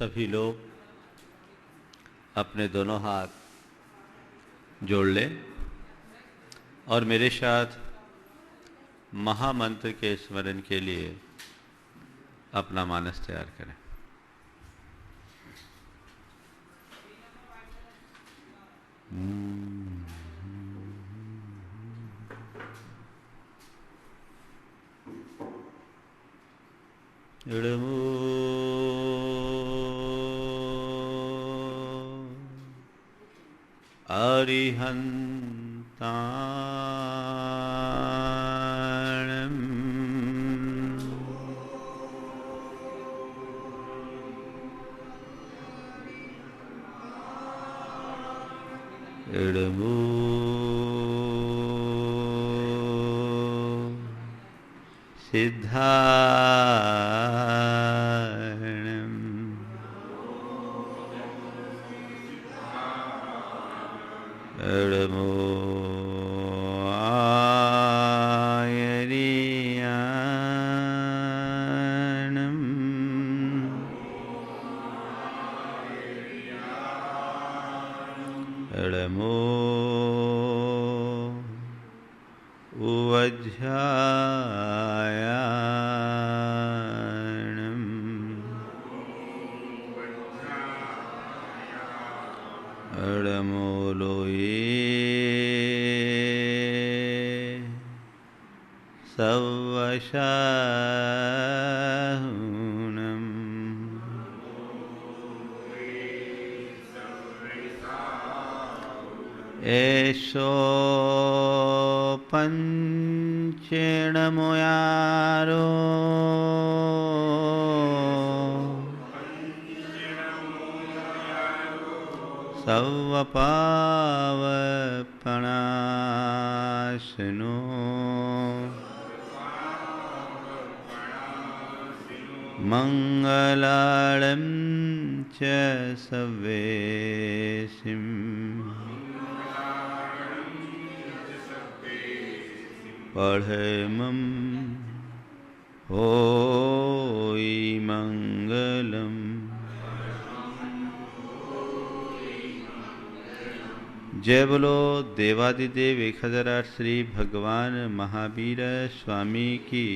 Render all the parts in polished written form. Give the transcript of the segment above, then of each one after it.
सभी लोग अपने दोनों हाथ जोड़ लें और मेरे साथ महामंत्र के स्मरण के लिए अपना मानस तैयार करें। अरिहन्ताणम् इडमो सिद्धारणम् इडमो आयरियाणम् इडमो उवध्यायाणम् इडमो लोये सवशाहुनम् एषो पञ्चेणमुयारो सवपावपणाशनो मङ्गलाळं च सवेशिम् पढ़मं होई मंगलम। जय बोलो देवादिदेव 1008 श्री भगवान महावीर स्वामी की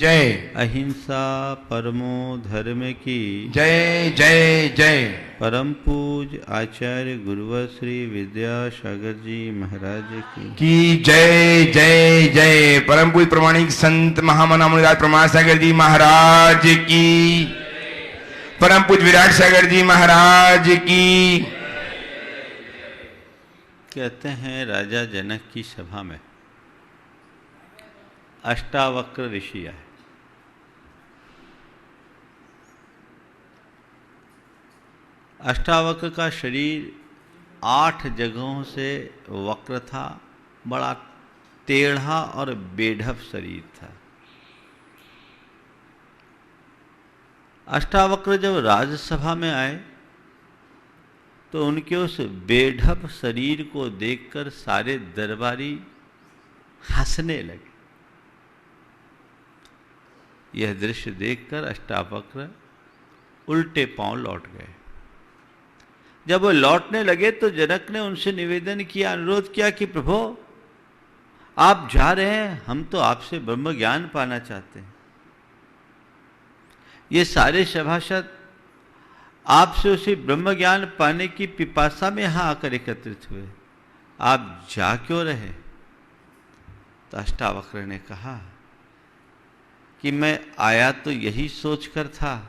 जय। अहिंसा परमो धर्म की जय जय जय। परम पूज आचार्य गुरुवर श्री विद्यासागर जी महाराज की जय जय जय। परम पूज प्रमाणिक संत महामना मुनिराज प्रमाण सागर जी महाराज की, परम पूज विराट सागर जी महाराज की। कहते हैं राजा जनक की सभा में अष्टावक्र ऋषि आए। अष्टावक्र का शरीर 8 जगहों से वक्र था, बड़ा टेढ़ा और बेढप शरीर था। अष्टावक्र जब राजसभा में आए तो उनके उस बेढप शरीर को देखकर सारे दरबारी हंसने लगे। यह दृश्य देखकर अष्टावक्र उल्टे पांव लौट गए। जब वो लौटने लगे तो जनक ने उनसे निवेदन किया, अनुरोध किया कि प्रभु आप जा रहे हैं, हम तो आपसे ब्रह्म ज्ञान पाना चाहते हैं। ये सारे सभासद आपसे उसी ब्रह्म ज्ञान पाने की पिपासा में यहां आकर एकत्रित हुए, आप जा क्यों रहे? तो अष्टावक्र ने कहा कि मैं आया तो यही सोचकर था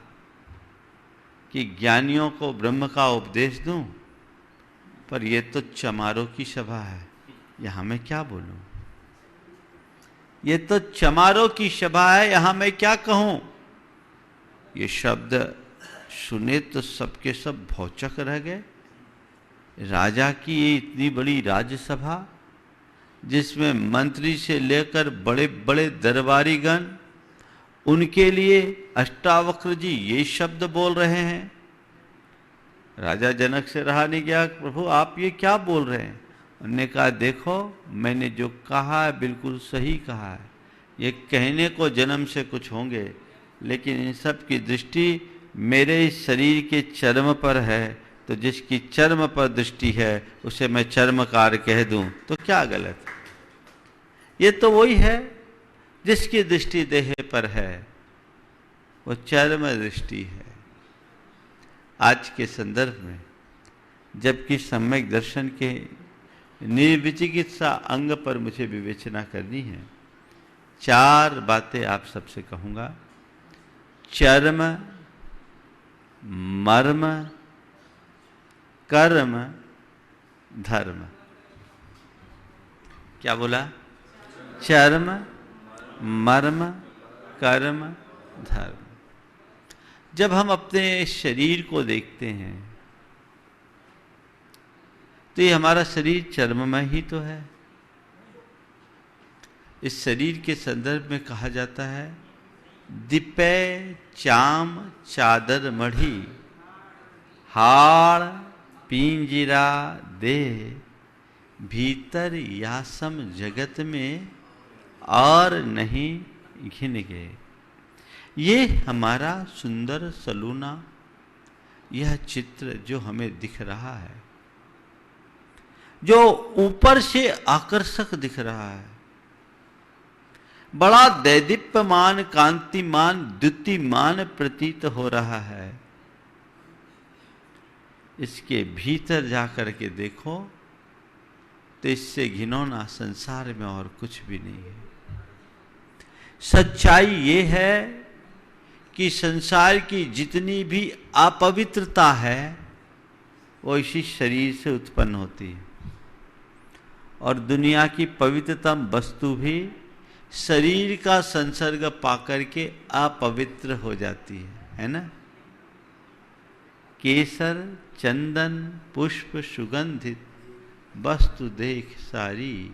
कि ज्ञानियों को ब्रह्म का उपदेश दूं, पर यह तो चमारों की सभा है, यहां मैं क्या बोलूं? ये तो चमारों की सभा है, यहां मैं क्या कहूं? ये शब्द सुने तो सबके सब भौचक रह गए। राजा की ये इतनी बड़ी राज्यसभा जिसमें मंत्री से लेकर बड़े बड़े दरबारीगण, उनके लिए अष्टावक्र जी ये शब्द बोल रहे हैं। राजा जनक से रहा नहीं गया, प्रभु आप ये क्या बोल रहे हैं? उन्होंने कहा देखो मैंने जो कहा है बिल्कुल सही कहा है। ये कहने को जन्म से कुछ होंगे, लेकिन इन सब की दृष्टि मेरे इस शरीर के चर्म पर है, तो जिसकी चर्म पर दृष्टि है उसे मैं चर्मकार कह दूं तो क्या गलत? ये तो वही है जिसकी दृष्टि देह पर है, वो चर्म दृष्टि है। आज के संदर्भ में जबकि सम्यक दर्शन के निर्विचिकित्सा अंग पर मुझे विवेचना करनी है, 4 बातें आप सबसे कहूंगा। चर्म, मर्म, कर्म, धर्म। क्या बोला? चर्म, मर्म, कर्म, धर्म। जब हम अपने शरीर को देखते हैं तो ये हमारा शरीर चर्ममय ही तो है। इस शरीर के संदर्भ में कहा जाता है दिपे चाम चादर मढ़ी, हाड़ पिंजरा देह, भीतर यासम जगत में और नहीं घिन गए। ये हमारा सुंदर सलूना, यह चित्र जो हमें दिख रहा है, जो ऊपर से आकर्षक दिख रहा है, बड़ा दैदीप्यमान, कांतिमान, द्युतिमान प्रतीत हो रहा है, इसके भीतर जाकर के देखो तो इससे घिनौना संसार में और कुछ भी नहीं है। सच्चाई ये है कि संसार की जितनी भी अपवित्रता है वो इसी शरीर से उत्पन्न होती है, और दुनिया की पवित्रतम वस्तु भी शरीर का संसर्ग पाकर के अपवित्र हो जाती है ना? केसर, चंदन, पुष्प, सुगंधित वस्तु देख सारी,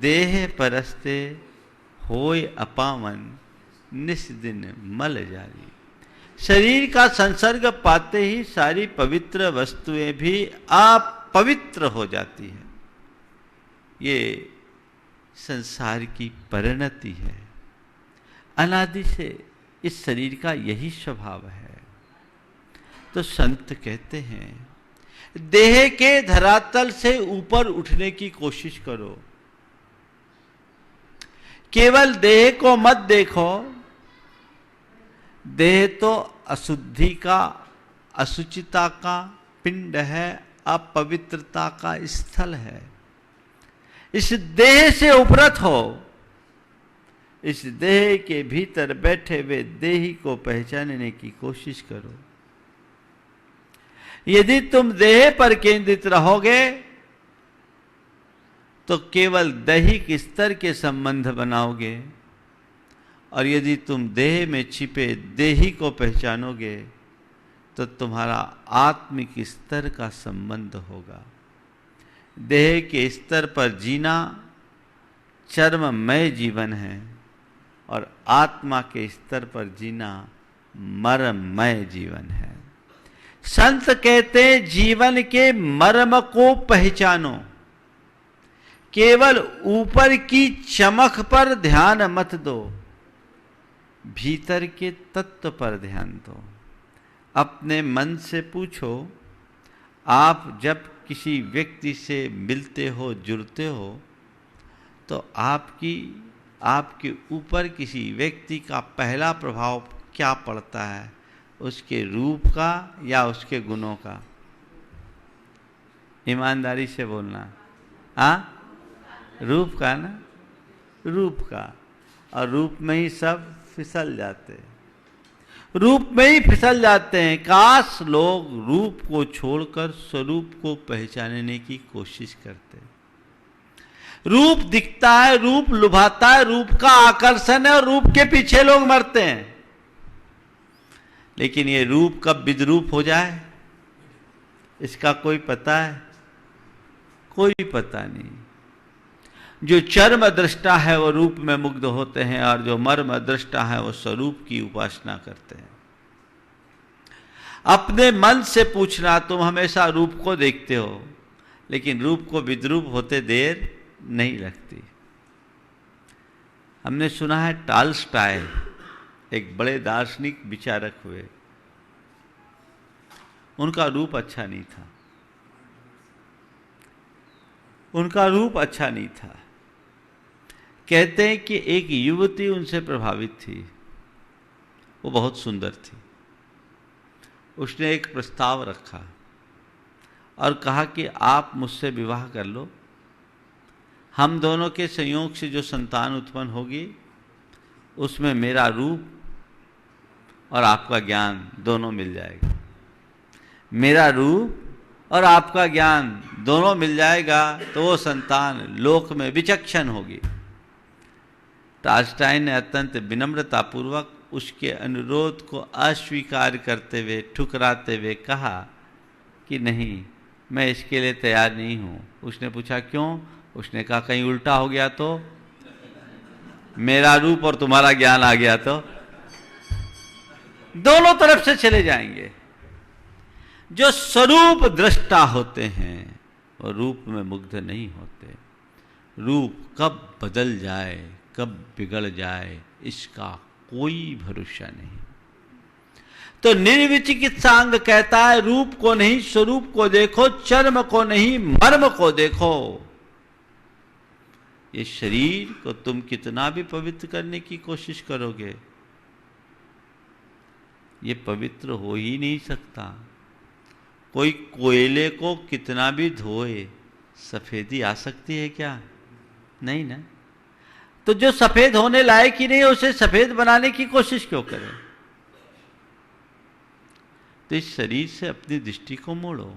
देह परस्ते होय अपावन, निस दिन मल जारी। शरीर का संसर्ग पाते ही सारी पवित्र वस्तुएं भी अपवित्र हो जाती है। ये संसार की परिणति है। अनादि से इस शरीर का यही स्वभाव है। तो संत कहते हैं देह के धरातल से ऊपर उठने की कोशिश करो। केवल देह को मत देखो। देह तो अशुद्धि का, असुचिता का पिंड है, अपवित्रता का स्थल है। इस देह से उपरत हो। इस देह के भीतर बैठे हुए देही को पहचानने की कोशिश करो। यदि तुम देह पर केंद्रित रहोगे तो केवल दैहिक स्तर के संबंध बनाओगे, और यदि तुम देह में छिपे देही को पहचानोगे तो तुम्हारा आत्मिक स्तर का संबंध होगा। देह के स्तर पर जीना चर्ममय जीवन है, और आत्मा के स्तर पर जीना मर्ममय जीवन है। संत कहते जीवन के मर्म को पहचानो। केवल ऊपर की चमक पर ध्यान मत दो, भीतर के तत्व पर ध्यान दो। अपने मन से पूछो, आप जब किसी व्यक्ति से मिलते हो, जुड़ते हो, तो आपके ऊपर किसी व्यक्ति का पहला प्रभाव क्या पड़ता है? उसके रूप का या उसके गुणों का? ईमानदारी से बोलना। हाँ, रूप का ना, रूप का। और रूप में ही सब फिसल जाते हैं, रूप में ही फिसल जाते हैं। काश लोग रूप को छोड़कर स्वरूप को पहचानने की कोशिश करते। रूप दिखता है, रूप लुभाता है, रूप का आकर्षण है, और रूप के पीछे लोग मरते हैं। लेकिन ये रूप कब विद्रूप हो जाए इसका कोई पता है? कोई पता नहीं। जो चर्म दृष्टा है वो रूप में मुग्ध होते हैं, और जो मर्म दृष्टा है वो स्वरूप की उपासना करते हैं। अपने मन से पूछना, तुम हमेशा रूप को देखते हो, लेकिन रूप को विद्रूप होते देर नहीं लगती। हमने सुना है टॉलस्टॉय एक बड़े दार्शनिक विचारक हुए, उनका रूप अच्छा नहीं था, उनका रूप अच्छा नहीं था। कहते हैं कि एक युवती उनसे प्रभावित थी, वो बहुत सुंदर थी। उसने एक प्रस्ताव रखा और कहा कि आप मुझसे विवाह कर लो, हम दोनों के संयोग से जो संतान उत्पन्न होगी उसमें मेरा रूप और आपका ज्ञान दोनों मिल जाएगा। मेरा रूप और आपका ज्ञान दोनों मिल जाएगा तो वो संतान लोक में विचक्षण होगी। टाल्स्टाइन ने अत्यंत विनम्रतापूर्वक उसके अनुरोध को अस्वीकार करते हुए, ठुकराते हुए कहा कि नहीं, मैं इसके लिए तैयार नहीं हूं। उसने पूछा क्यों? उसने कहा कहीं उल्टा हो गया तो, मेरा रूप और तुम्हारा ज्ञान आ गया तो दोनों तरफ से चले जाएंगे। जो स्वरूप दृष्टा होते हैं वो रूप में मुग्ध नहीं होते। रूप कब बदल जाए, कब बिगड़ जाए, इसका कोई भरोसा नहीं। तो निर्विचिकित्सांग कहता है रूप को नहीं स्वरूप को देखो, चर्म को नहीं मर्म को देखो। ये शरीर को तुम कितना भी पवित्र करने की कोशिश करोगे, ये पवित्र हो ही नहीं सकता। कोई कोयले को कितना भी धोए, सफेदी आ सकती है क्या? नहीं ना। तो जो सफेद होने लायक ही नहीं, उसे सफेद बनाने की कोशिश क्यों करें? तो इस शरीर से अपनी दृष्टि को मोड़ो।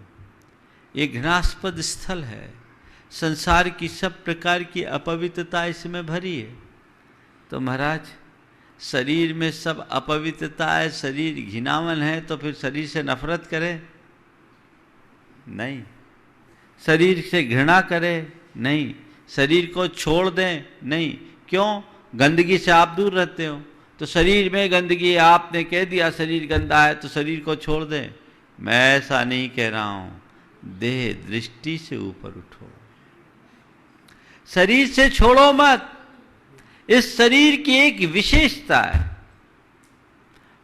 ये घृणास्पद स्थल है, संसार की सब प्रकार की अपवित्रता इसमें भरी है। तो महाराज, शरीर में सब अपवित्रता है, शरीर घिनावन है, तो फिर शरीर से नफरत करें? नहीं। शरीर से घृणा करें? नहीं। शरीर को छोड़ दें? नहीं। क्यों? गंदगी से आप दूर रहते हो, तो शरीर में गंदगी, आपने कह दिया शरीर गंदा है तो शरीर को छोड़ दें। मैं ऐसा नहीं कह रहा हूं। देह दृष्टि से ऊपर उठो, शरीर से छोड़ो मत। इस शरीर की एक विशेषता है,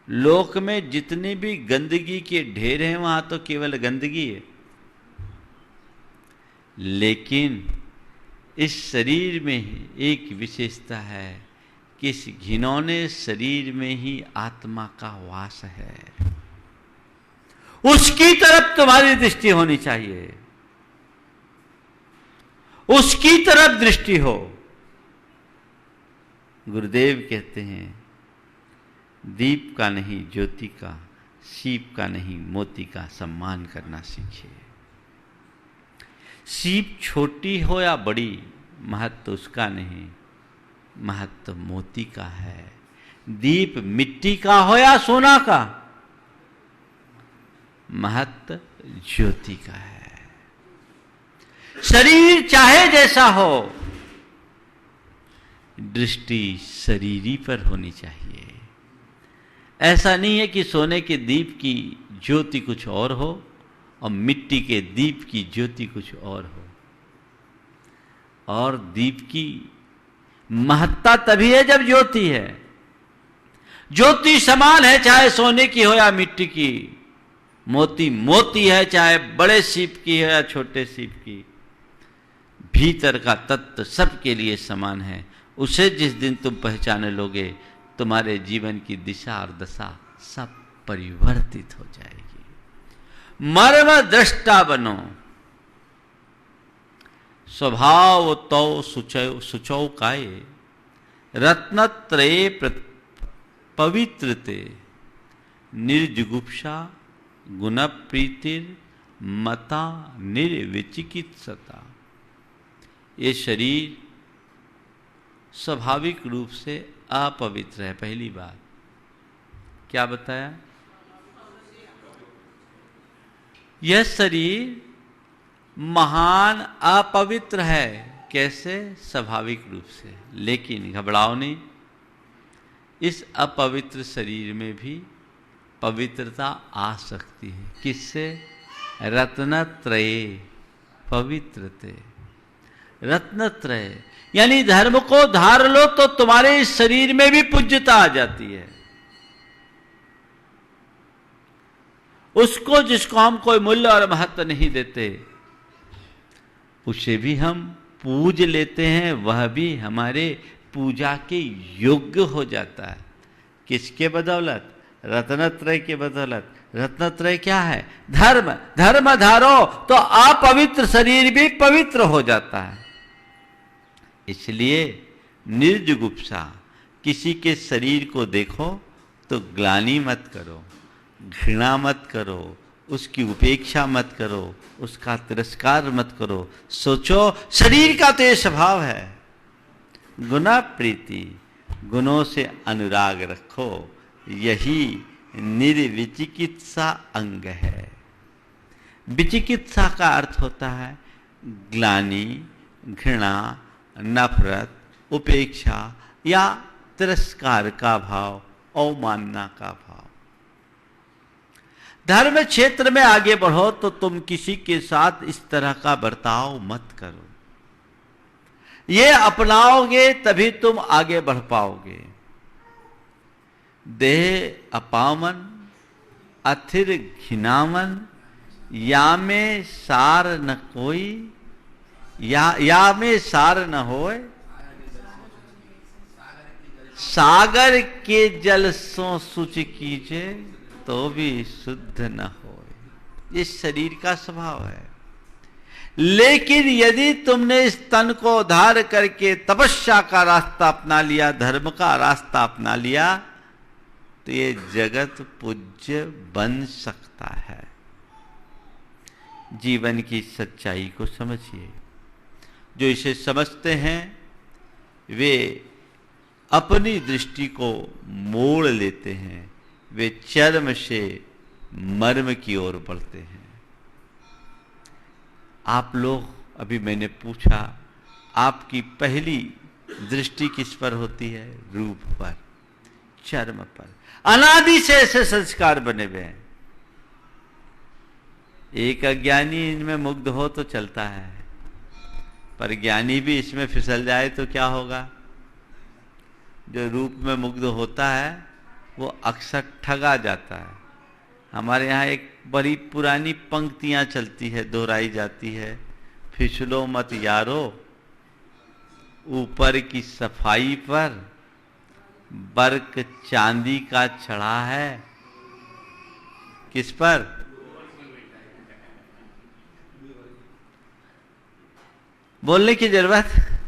लोक में जितनी भी गंदगी के ढेर हैं वहां तो केवल गंदगी है, लेकिन इस शरीर में ही एक विशेषता है कि इस घिनौने शरीर में ही आत्मा का वास है। उसकी तरफ तुम्हारी दृष्टि होनी चाहिए, उसकी तरफ दृष्टि हो। गुरुदेव कहते हैं दीप का नहीं ज्योति का, सीप का नहीं मोती का सम्मान करना सीखिए। सीप छोटी हो या बड़ी, महत्व उसका नहीं, महत्व मोती का है। दीप मिट्टी का हो या सोना का, महत्व ज्योति का है। शरीर चाहे जैसा हो, दृष्टि शरीरी पर होनी चाहिए। ऐसा नहीं है कि सोने के दीप की ज्योति कुछ और हो और मिट्टी के दीप की ज्योति कुछ और हो। और दीप की महत्ता तभी है जब ज्योति है। ज्योति समान है, चाहे सोने की हो या मिट्टी की। मोती मोती है, चाहे बड़े सीप की हो या छोटे सीप की। भीतर का तत्व सबके लिए समान है। उसे जिस दिन तुम पहचाने लोगे, तुम्हारे जीवन की दिशा और दशा सब परिवर्तित हो जाएगी। मर्म दृष्टा बनो, स्वभाव तो सुचौ काये, रत्नत्रये पवित्रते, निर्जुगुप्सा गुण प्रीतिर मता निर्विचिकित्सता। ये शरीर स्वाभाविक रूप से अपवित्र है। पहली बात क्या बताया? यह शरीर महान अपवित्र है। कैसे? स्वाभाविक रूप से। लेकिन घबराओ नहीं, इस अपवित्र शरीर में भी पवित्रता आ सकती है। किससे? रत्नत्रये पवित्रते। रत्नत्रय यानी धर्म को धार लो तो तुम्हारे इस शरीर में भी पूज्यता आ जाती है। उसको जिसको हम कोई मूल्य और महत्व नहीं देते, उसे भी हम पूज लेते हैं, वह भी हमारे पूजा के योग्य हो जाता है। किसके बदौलत? रत्नत्रय के बदौलत। रत्नत्रय क्या है? धर्म। धर्म धारो तो अपवित्र शरीर भी पवित्र हो जाता है। इसलिए निर्जुगुप्सा, किसी के शरीर को देखो तो ग्लानि मत करो, घृणा मत करो, उसकी उपेक्षा मत करो, उसका तिरस्कार मत करो। सोचो शरीर का तो ये स्वभाव है। गुना प्रीति, गुणों से अनुराग रखो, यही निर्विचिकित्सा अंग है। विचिकित्सा का अर्थ होता है ग्लानि, घृणा, नफरत, उपेक्षा या तिरस्कार का भाव, अवमानना का भाव। धर्म क्षेत्र में आगे बढ़ो तो तुम किसी के साथ इस तरह का बर्ताव मत करो। ये अपनाओगे तभी तुम आगे बढ़ पाओगे। देह अपावन, अथिर घिनावन, या में सार न कोई, या में सार न होए, सागर के जल सो शुचि कीजे तो भी शुद्ध न होए। ये शरीर का स्वभाव है। लेकिन यदि तुमने इस तन को धार करके तपस्या का रास्ता अपना लिया, धर्म का रास्ता अपना लिया, तो ये जगत पूज्य बन सकता है। जीवन की सच्चाई को समझिए। जो इसे समझते हैं वे अपनी दृष्टि को मोड़ लेते हैं, वे चर्म से मर्म की ओर बढ़ते हैं। आप लोग, अभी मैंने पूछा, आपकी पहली दृष्टि किस पर होती है? रूप पर, चर्म पर। अनादि से ऐसे संस्कार बने हुए हैं। एक अज्ञानी इनमें मुग्ध हो तो चलता है, पर ज्ञानी भी इसमें फिसल जाए तो क्या होगा? जो रूप में मुग्ध होता है वो अक्सर ठगा जाता है। हमारे यहाँ एक बड़ी पुरानी पंक्तियां चलती है, दोहराई जाती है, फिसलो मत यारो, ऊपर की सफाई पर बर्क चांदी का चढ़ा है। किस पर? बोलने की जरूरत,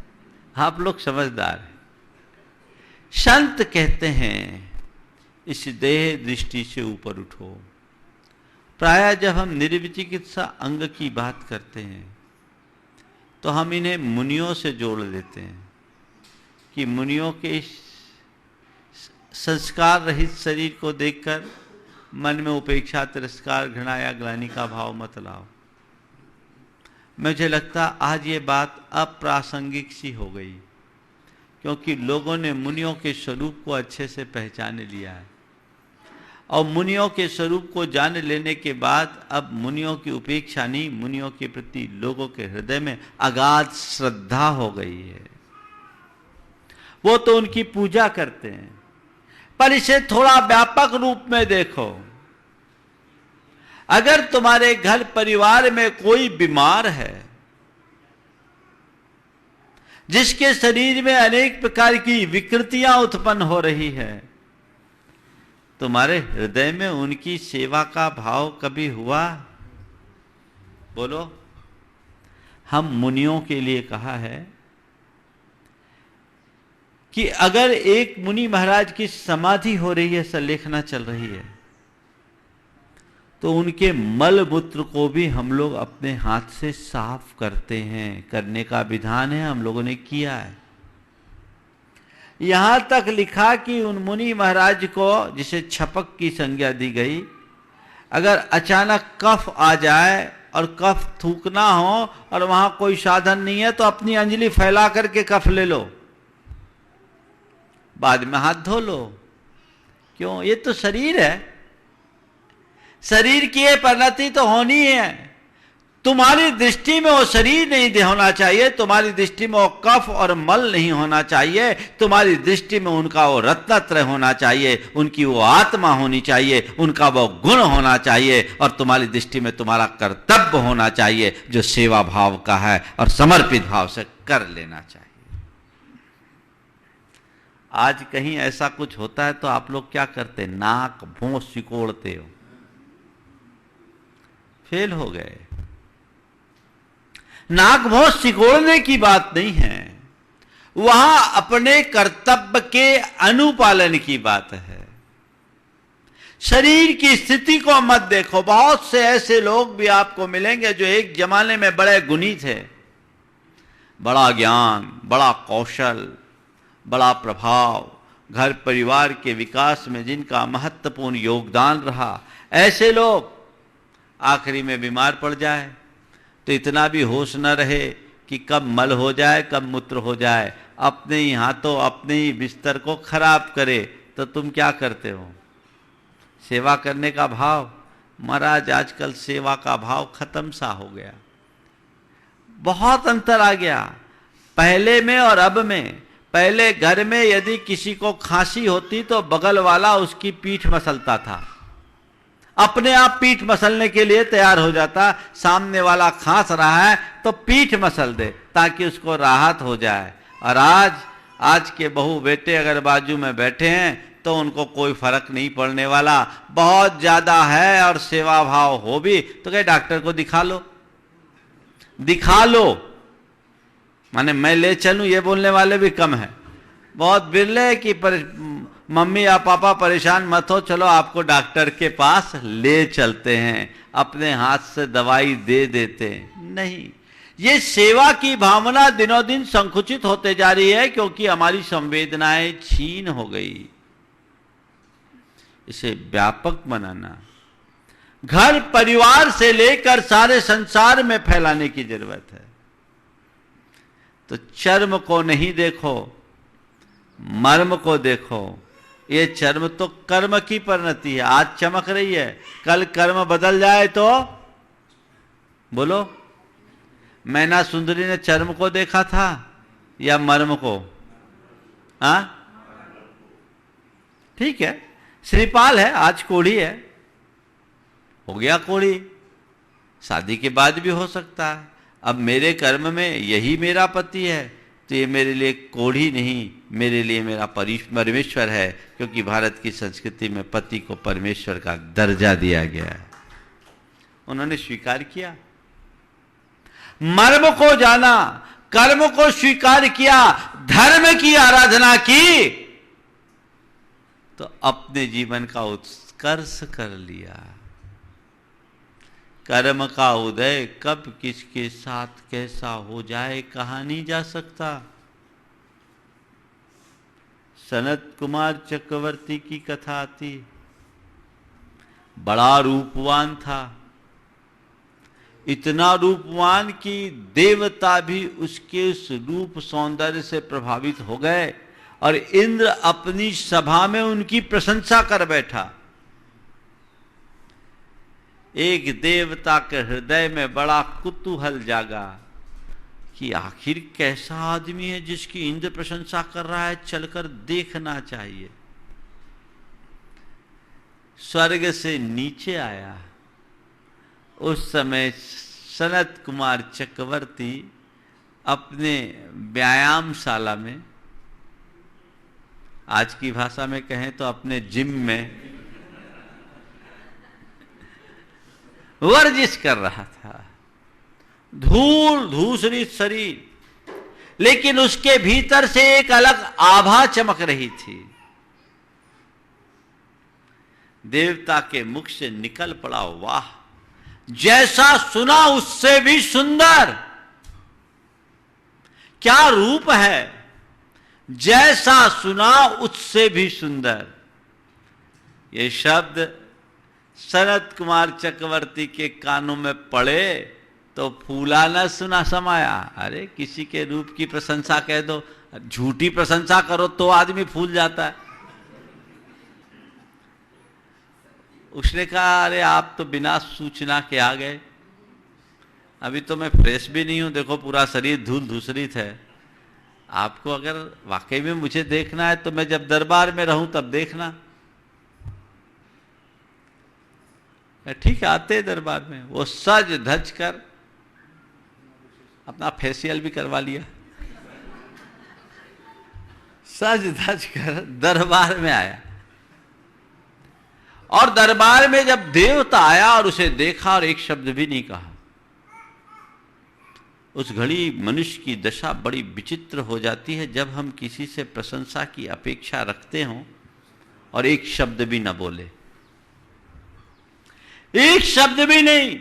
आप लोग समझदार हैं। संत कहते हैं इस देह दृष्टि से ऊपर उठो। प्रायः जब हम निर्विचिकित्सा अंग की बात करते हैं तो हम इन्हें मुनियों से जोड़ लेते हैं कि मुनियों के इस संस्कार रहित शरीर को देखकर मन में उपेक्षा, तिरस्कार, घृणा या ग्लानि का भाव मत लाओ। मुझे लगता आज ये बात अप्रासंगिक सी हो गई, क्योंकि लोगों ने मुनियों के स्वरूप को अच्छे से पहचान लिया है, और मुनियों के स्वरूप को जान लेने के बाद अब मुनियों की उपेक्षा नहीं, मुनियों के प्रति लोगों के हृदय में अगाध श्रद्धा हो गई है। वो तो उनकी पूजा करते हैं, पर इसे थोड़ा व्यापक रूप में देखो। अगर तुम्हारे घर परिवार में कोई बीमार है, जिसके शरीर में अनेक प्रकार की विकृतियां उत्पन्न हो रही है, तुम्हारे हृदय में उनकी सेवा का भाव कभी हुआ? बोलो। हम मुनियों के लिए कहा है कि अगर एक मुनि महाराज की समाधि हो रही है, संलेखना चल रही है, तो उनके मल मूत्र को भी हम लोग अपने हाथ से साफ करते हैं। करने का विधान है, हम लोगों ने किया है। यहां तक लिखा कि उन मुनि महाराज को, जिसे छपक की संज्ञा दी गई, अगर अचानक कफ आ जाए और कफ थूकना हो और वहां कोई साधन नहीं है, तो अपनी अंजलि फैला करके कफ ले लो, बाद में हाथ धो लो। क्यों? ये तो शरीर है, शरीर की ये परिणति तो होनी है। तुम्हारी दृष्टि में वो शरीर नहीं होना चाहिए, तुम्हारी दृष्टि में वो कफ और मल नहीं होना चाहिए, तुम्हारी दृष्टि में उनका वो रत्नत्रय होना चाहिए, उनकी वो आत्मा होनी चाहिए, उनका वो गुण होना चाहिए, और तुम्हारी दृष्टि में तुम्हारा कर्तव्य होना चाहिए जो सेवा भाव का है और समर्पित भाव से कर लेना चाहिए। आज कहीं ऐसा कुछ होता है तो आप लोग क्या करते? नाक भों सिकोड़ते हो, फेल हो गए। नाक भों सिकोड़ने की बात नहीं है, वहां अपने कर्तव्य के अनुपालन की बात है। शरीर की स्थिति को मत देखो। बहुत से ऐसे लोग भी आपको मिलेंगे जो एक जमाने में बड़े गुणी थे, बड़ा ज्ञान, बड़ा कौशल, बड़ा प्रभाव, घर परिवार के विकास में जिनका महत्वपूर्ण योगदान रहा, ऐसे लोग आखिरी में बीमार पड़ जाए तो इतना भी होश न रहे कि कब मल हो जाए, कब मूत्र हो जाए, अपने ही हाथों अपने ही बिस्तर को खराब करे, तो तुम क्या करते हो? सेवा करने का भाव? महाराज आजकल सेवा का भाव खत्म सा हो गया, बहुत अंतर आ गया पहले में और अब में। पहले घर में यदि किसी को खांसी होती तो बगल वाला उसकी पीठ मसलता था, अपने आप पीठ मसलने के लिए तैयार हो जाता। सामने वाला खांस रहा है तो पीठ मसल दे ताकि उसको राहत हो जाए। और आज के बहू बेटे अगर बाजू में बैठे हैं तो उनको कोई फर्क नहीं पड़ने वाला, बहुत ज्यादा है और सेवा भाव हो भी तो कहे डॉक्टर को दिखा लो, दिखा लो, माने मैं ले चलूं ये बोलने वाले भी कम है। बहुत बिरले कि मम्मी या पापा परेशान मत हो, चलो आपको डॉक्टर के पास ले चलते हैं, अपने हाथ से दवाई दे देते हैं। नहीं, ये सेवा की भावना दिनों दिन संकुचित होते जा रही है क्योंकि हमारी संवेदनाएं छीन हो गई। इसे व्यापक बनाना, घर परिवार से लेकर सारे संसार में फैलाने की जरूरत है। तो चर्म को नहीं देखो, मर्म को देखो। ये चर्म तो कर्म की परिणति है, आज चमक रही है, कल कर्म बदल जाए तो बोलो। मैना सुंदरी ने चर्म को देखा था या मर्म को? हाँ ठीक है, श्रीपाल है, आज कोढ़ी है, हो गया कोढ़ी, शादी के बाद भी हो सकता है। अब मेरे कर्म में यही मेरा पति है तो ये मेरे लिए कोढ़ी नहीं, मेरे लिए मेरा परमेश्वर है, क्योंकि भारत की संस्कृति में पति को परमेश्वर का दर्जा दिया गया है। उन्होंने स्वीकार किया, मर्म को जाना, कर्म को स्वीकार किया, धर्म की आराधना की, तो अपने जीवन का उत्कर्ष कर लिया। कर्म का उदय कब किसके साथ कैसा हो जाए कहा नहीं जा सकता। सनत कुमार चक्रवर्ती की कथा आती, बड़ा रूपवान था, इतना रूपवान कि देवता भी उसके उस रूप सौंदर्य से प्रभावित हो गए और इंद्र अपनी सभा में उनकी प्रशंसा कर बैठा। एक देवता के हृदय में बड़ा कुतूहल जागा कि आखिर कैसा आदमी है जिसकी इंद्र प्रशंसा कर रहा है, चलकर देखना चाहिए। स्वर्ग से नीचे आया। उस समय सनत कुमार चक्रवर्ती अपने व्यायामशाला में, आज की भाषा में कहें तो अपने जिम में वर्जिश कर रहा था। धूल धूसरित शरीर, लेकिन उसके भीतर से एक अलग आभा चमक रही थी। देवता के मुख से निकल पड़ा, वाह, जैसा सुना उससे भी सुंदर, क्या रूप है, जैसा सुना उससे भी सुंदर। ये शब्द सनत कुमार चक्रवर्ती के कानों में पड़े तो फूला न सुना समाया। अरे किसी के रूप की प्रशंसा कह दो, झूठी प्रशंसा करो तो आदमी फूल जाता है। उसने कहा, अरे आप तो बिना सूचना के आ गए, अभी तो मैं फ्रेश भी नहीं हूं, देखो पूरा शरीर धूल धूसरित है। आपको अगर वाकई में मुझे देखना है तो मैं जब दरबार में रहूं तब देखना। ठीक है, आते हैं दरबार में। वो सज धज कर अपना फेशियल भी करवा लिया, सज धज कर दरबार में आया। और दरबार में जब देवता आया और उसे देखा और एक शब्द भी नहीं कहा, उस घड़ी मनुष्य की दशा बड़ी विचित्र हो जाती है जब हम किसी से प्रशंसा की अपेक्षा रखते हों और एक शब्द भी न बोले, एक शब्द भी नहीं।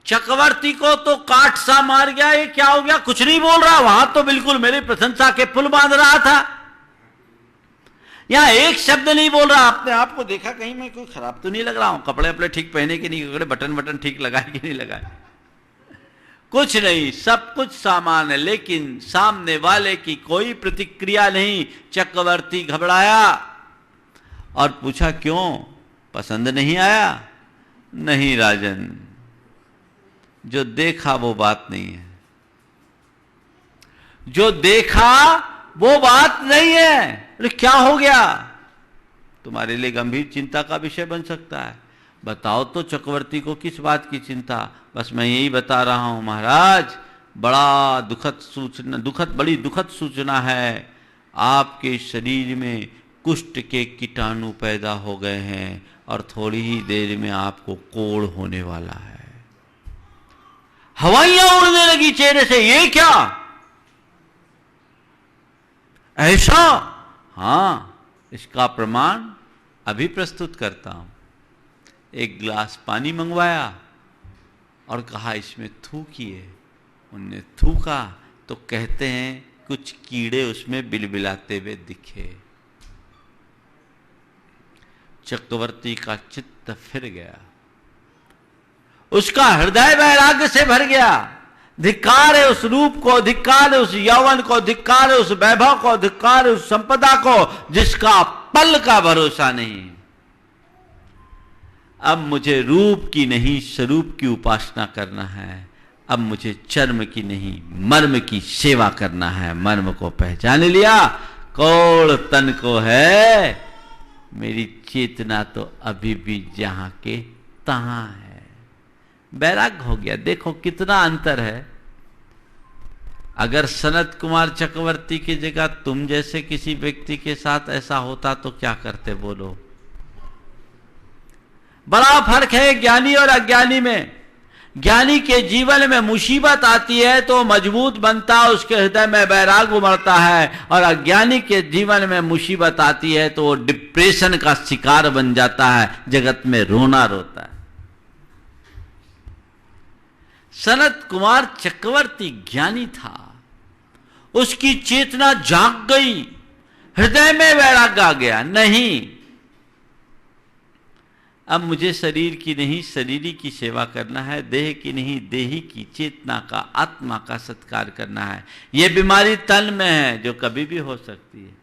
चक्रवर्ती को तो काट सा मार गया, ये क्या हो गया, कुछ नहीं बोल रहा। वहां तो बिल्कुल मेरी प्रशंसा के पुल बांध रहा था, यहां एक शब्द नहीं बोल रहा। अपने आप को देखा, कहीं मैं कोई खराब तो नहीं लग रहा हूं, कपड़े अपने ठीक पहने के नहीं, कपड़े बटन ठीक लगाए कि नहीं लगाए, कुछ नहीं, सब कुछ सामान है, लेकिन सामने वाले की कोई प्रतिक्रिया नहीं। चक्रवर्ती घबराया और पूछा, क्यों, पसंद नहीं आया? नहीं राजन, जो देखा वो बात नहीं है, जो देखा वो बात नहीं है। अरे क्या हो गया? तुम्हारे लिए गंभीर चिंता का विषय बन सकता है। बताओ तो चक्रवर्ती को किस बात की चिंता? बस मैं यही बता रहा हूं महाराज, बड़ा बड़ी दुखद सूचना है। आपके शरीर में कुष्ठ के कीटाणु पैदा हो गए हैं और थोड़ी ही देर में आपको कोढ़ होने वाला है। हवाइयां उड़ने लगी चेहरे से। ये क्या, ऐसा? हां, इसका प्रमाण अभी प्रस्तुत करता हूं। एक गिलास पानी मंगवाया और कहा इसमें थूकिए। उनने थूका तो कहते हैं कुछ कीड़े उसमें बिलबिलाते हुए दिखे। चक्रवर्ती का चित्त फिर गया, उसका हृदय वैराग्य से भर गया। धिक्कार है उस रूप को, धिक्कार है उस यौवन को, धिक्कार है उस वैभव को, धिक्कार है उस संपदा को जिसका पल का भरोसा नहीं। अब मुझे रूप की नहीं स्वरूप की उपासना करना है। अब मुझे चर्म की नहीं मर्म की सेवा करना है। मर्म को पहचान लिया, कोढ़ तन को है, मेरी चेतना तो अभी भी जहां के तहां है। वैराग्य हो गया। देखो कितना अंतर है। अगर सनत कुमार चक्रवर्ती की जगह तुम जैसे किसी व्यक्ति के साथ ऐसा होता तो क्या करते, बोलो? बड़ा फर्क है ज्ञानी और अज्ञानी में। ज्ञानी के जीवन में मुसीबत आती है तो मजबूत बनता है, उसके हृदय में वैराग्य उमड़ता है, और अज्ञानी के जीवन में मुसीबत आती है तो वो डिप्रेशन का शिकार बन जाता है, जगत में रोना रोता है। सनत कुमार चक्रवर्ती ज्ञानी था, उसकी चेतना जाग गई, हृदय में वैराग्य आ गया। नहीं, अब मुझे शरीर की नहीं शरीरी की सेवा करना है, देह की नहीं देही की, चेतना का, आत्मा का सत्कार करना है। यह बीमारी तन में है जो कभी भी हो सकती है।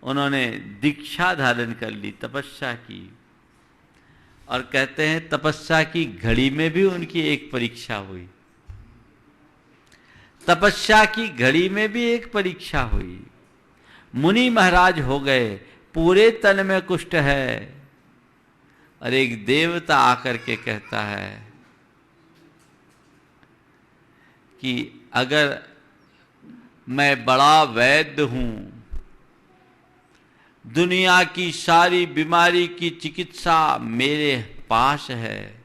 उन्होंने दीक्षा धारण कर ली, तपस्या की, और कहते हैं तपस्या की घड़ी में भी उनकी एक परीक्षा हुई। तपस्या की घड़ी में भी एक परीक्षा हुई। मुनि महाराज हो गए, पूरे तन में कुष्ठ है, और एक देवता आकर के कहता है कि अगर मैं बड़ा वैद्य हूं, दुनिया की सारी बीमारी की चिकित्सा मेरे पास है,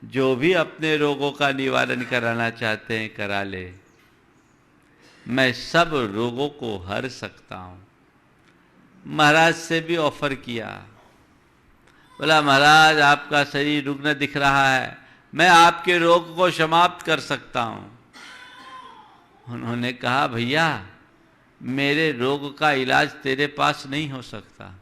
जो भी अपने रोगों का निवारण कराना चाहते हैं करा ले, मैं सब रोगों को हर सकता हूं। महाराज से भी ऑफर किया, बोला महाराज आपका शरीर रुग्ण दिख रहा है, मैं आपके रोग को समाप्त कर सकता हूं। उन्होंने कहा भैया मेरे रोग का इलाज तेरे पास नहीं हो सकता,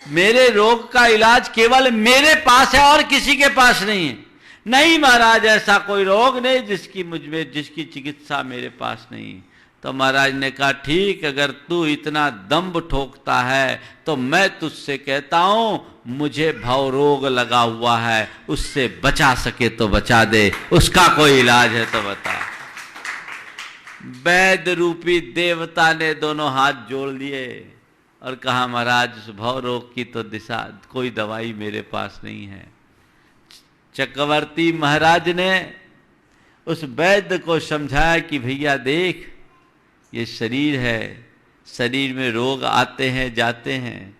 मेरे रोग का इलाज केवल मेरे पास है और किसी के पास नहीं है। नहीं महाराज ऐसा कोई रोग नहीं जिसकी चिकित्सा मेरे पास नहीं। तो महाराज ने कहा ठीक, अगर तू इतना दम्भ ठोकता है तो मैं तुझसे कहता हूं मुझे भवरोग लगा हुआ है, उससे बचा सके तो बचा दे, उसका कोई इलाज है तो बता। वैद्य रूपी देवता ने दोनों हाथ जोड़ लिए और कहा महाराज उस भवरोग की तो दिशा कोई दवाई मेरे पास नहीं है। चक्रवर्ती महाराज ने उस वैद्य को समझाया कि भैया देख, ये शरीर है, शरीर में रोग आते हैं जाते हैं,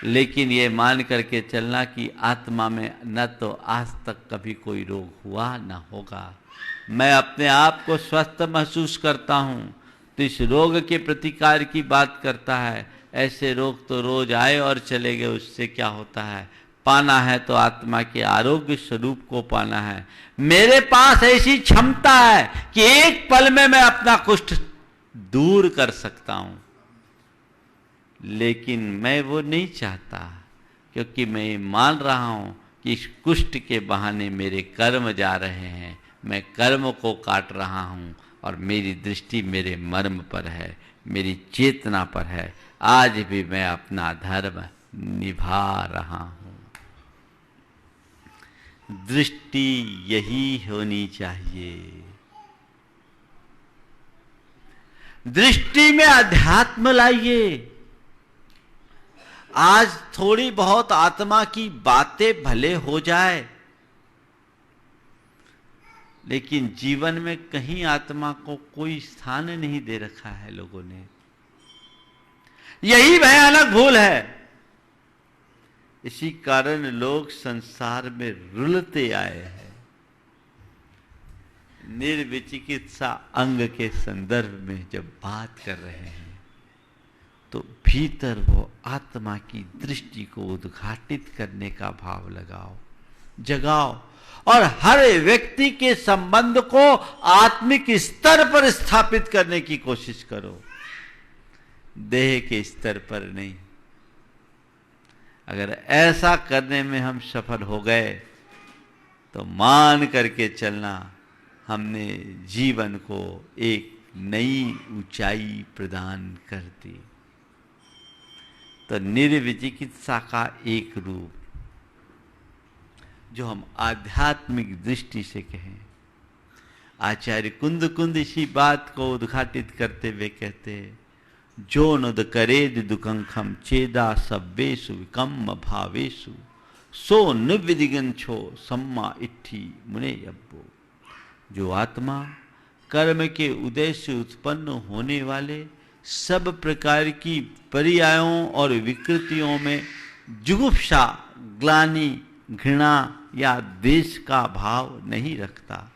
लेकिन ये मान करके चलना कि आत्मा में न तो आज तक कभी कोई रोग हुआ न होगा। मैं अपने आप को स्वस्थ महसूस करता हूँ, तो इस रोग के प्रतिकार की बात करता है। ऐसे रोग तो रोज आए और चले गए, उससे क्या होता है? पाना है तो आत्मा के आरोग्य स्वरूप को पाना है। मेरे पास ऐसी क्षमता है कि एक पल में मैं अपना कुष्ठ दूर कर सकता हूं, लेकिन मैं वो नहीं चाहता, क्योंकि मैं मान रहा हूं कि इस कुष्ठ के बहाने मेरे कर्म जा रहे हैं, मैं कर्म को काट रहा हूं और मेरी दृष्टि मेरे मर्म पर है, मेरी चेतना पर है। आज भी मैं अपना धर्म निभा रहा हूं। दृष्टि यही होनी चाहिए। दृष्टि में अध्यात्म लाइए। आज थोड़ी बहुत आत्मा की बातें भले हो जाए, लेकिन जीवन में कहीं आत्मा को कोई स्थान नहीं दे रखा है लोगों ने। यही भयानक भूल है। इसी कारण लोग संसार में रुलते आए हैं। निर्विचिकित्सा अंग के संदर्भ में जब बात कर रहे हैं तो भीतर वो आत्मा की दृष्टि को उद्घाटित करने का भाव लगाओ, जगाओ, और हर व्यक्ति के संबंध को आत्मिक स्तर पर स्थापित करने की कोशिश करो, देह के स्तर पर नहीं। अगर ऐसा करने में हम सफल हो गए तो मान करके चलना, हमने जीवन को एक नई ऊंचाई प्रदान कर दी। तो निर्विचिकित्सा का एक रूप जो हम आध्यात्मिक दृष्टि से कहें, आचार्य कुंद कुंद इसी बात को उद्घाटित करते हुए कहते हैं, जो नुद करेद दुकंखम चेदा सब्बेसु विकम्म भावेसु सो निविदिगंछो सम्मा इट्ठी मुने यब्बो। जो आत्मा कर्म के उदय से उत्पन्न होने वाले सब प्रकार की पर्यायों और विकृतियों में जुगुप्सा, ग्लानि, घृणा या द्वेष का भाव नहीं रखता,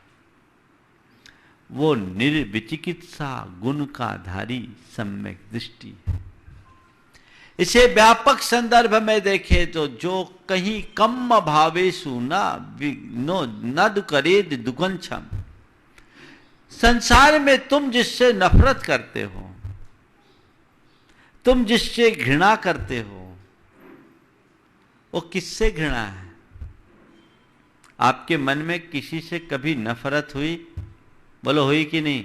वो निर्विचिकित्सा गुण का धारी सम्यक दृष्टि है। इसे व्यापक संदर्भ में देखें तो जो कहीं कम भावेशु न करेद दुगंछम, संसार में तुम जिससे नफरत करते हो, तुम जिससे घृणा करते हो, वो किससे घृणा है? आपके मन में किसी से कभी नफरत हुई? बोलो हुई कि नहीं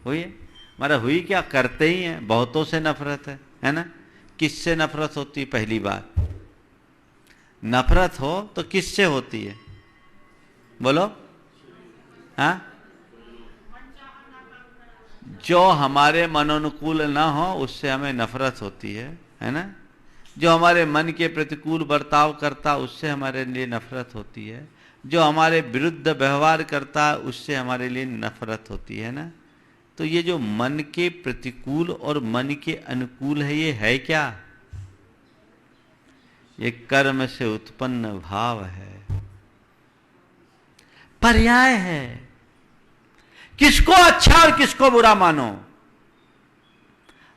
हुई है? हमारा हुई क्या, करते ही हैं, बहुतों से नफरत है ना? किससे नफरत होती? पहली बात, नफरत हो तो किससे होती है? बोलो। हाँ, जो हमारे मनोनुकूल ना हो उससे हमें नफरत होती है ना? जो हमारे मन के प्रतिकूल बर्ताव करता उससे हमारे लिए नफरत होती है। जो हमारे विरुद्ध व्यवहार करता उससे हमारे लिए नफरत होती है ना? तो ये जो मन के प्रतिकूल और मन के अनुकूल है, ये है क्या? ये कर्म से उत्पन्न भाव है, पर्याय है। किसको अच्छा और किसको बुरा मानो?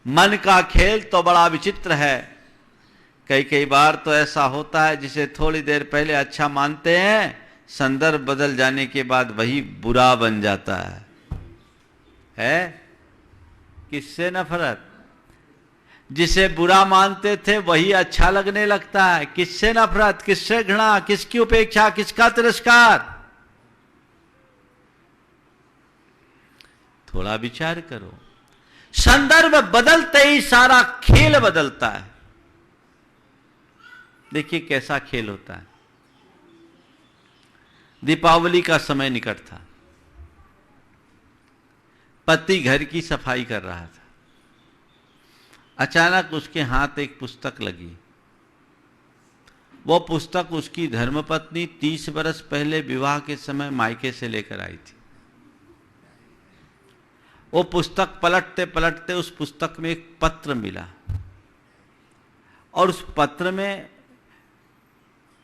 मन का खेल तो बड़ा विचित्र है। कई बार तो ऐसा होता है जिसे थोड़ी देर पहले अच्छा मानते हैं, संदर्भ बदल जाने के बाद वही बुरा बन जाता है। किससे नफरत? जिसे बुरा मानते थे वही अच्छा लगने लगता है। किससे नफरत, किससे घृणा, किसकी उपेक्षा, किसका तिरस्कार? थोड़ा विचार करो। संदर्भ बदलते ही सारा खेल बदलता है। देखिए कैसा खेल होता है। दीपावली का समय निकट था। पति घर की सफाई कर रहा था। अचानक उसके हाथ एक पुस्तक लगी। वो पुस्तक उसकी धर्मपत्नी 30 बरस पहले विवाह के समय मायके से लेकर आई थी। वो पुस्तक पलटते पलटते उस पुस्तक में एक पत्र मिला और उस पत्र में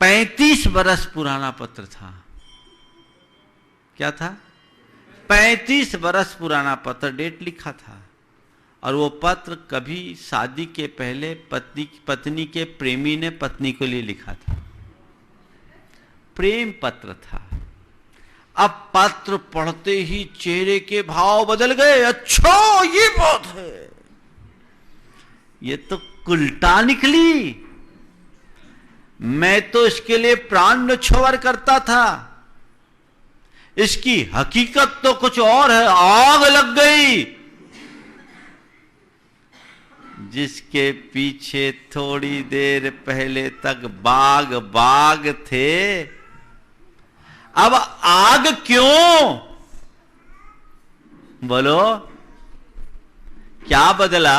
35 बरस पुराना पत्र था। क्या था? 35 बरस पुराना पत्र, डेट लिखा था। और वो पत्र कभी शादी के पहले पत्नी के प्रेमी ने पत्नी के लिए लिखा था। प्रेम पत्र था। अब पत्र पढ़ते ही चेहरे के भाव बदल गए। अच्छा ये बात है, ये तो उल्टा निकली। मैं तो इसके लिए प्राण न्योछावर करता था, इसकी हकीकत तो कुछ और है। आग लग गई। जिसके पीछे थोड़ी देर पहले तक बाग बाग थे, अब आग क्यों? बोलो क्या बदला?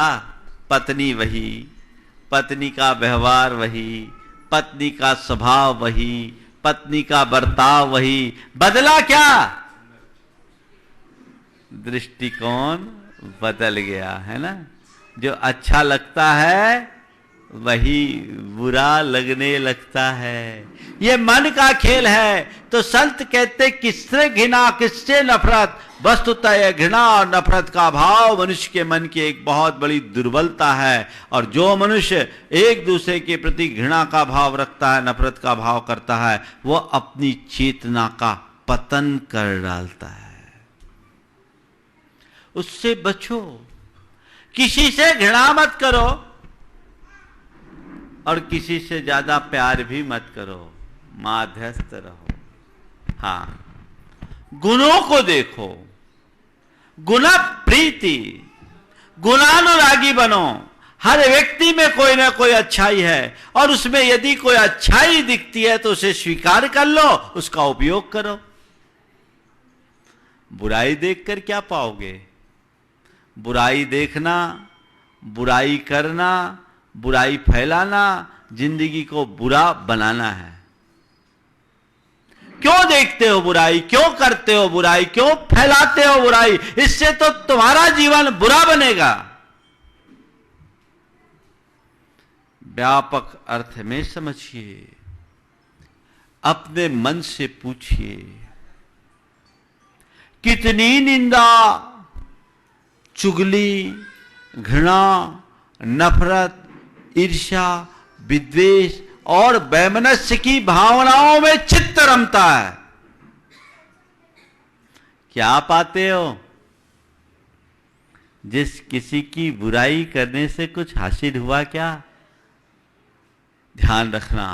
पत्नी वही, पत्नी का व्यवहार वही, पत्नी का स्वभाव वही, पत्नी का बर्ताव वही। बदला क्या? दृष्टिकोण बदल गया है ना। जो अच्छा लगता है वही बुरा लगने लगता है। ये मन का खेल है। तो संत कहते किससे घृणा किससे नफरत। वस्तुतः यह घृणा और नफरत का भाव मनुष्य के मन की एक बहुत बड़ी दुर्बलता है। और जो मनुष्य एक दूसरे के प्रति घृणा का भाव रखता है, नफरत का भाव करता है, वो अपनी चेतना का पतन कर डालता है। उससे बचो। किसी से घृणा मत करो और किसी से ज्यादा प्यार भी मत करो। मध्यस्थ रहो। हाँ, गुणों को देखो। गुण प्रीति, गुणानुरागी बनो। हर व्यक्ति में कोई ना कोई अच्छाई है और उसमें यदि कोई अच्छाई दिखती है तो उसे स्वीकार कर लो, उसका उपयोग करो। बुराई देखकर क्या पाओगे? बुराई देखना, बुराई करना, बुराई फैलाना जिंदगी को बुरा बनाना है। क्यों देखते हो बुराई? क्यों करते हो बुराई? क्यों फैलाते हो बुराई? इससे तो तुम्हारा जीवन बुरा बनेगा। व्यापक अर्थ में समझिए। अपने मन से पूछिए, कितनी निंदा, चुगली, घृणा, नफरत, ईर्ष्या, विद्वेष और वैमनस्य की भावनाओं में चित्त रमता है। क्या पाते हो? जिस किसी की बुराई करने से कुछ हासिल हुआ क्या? ध्यान रखना,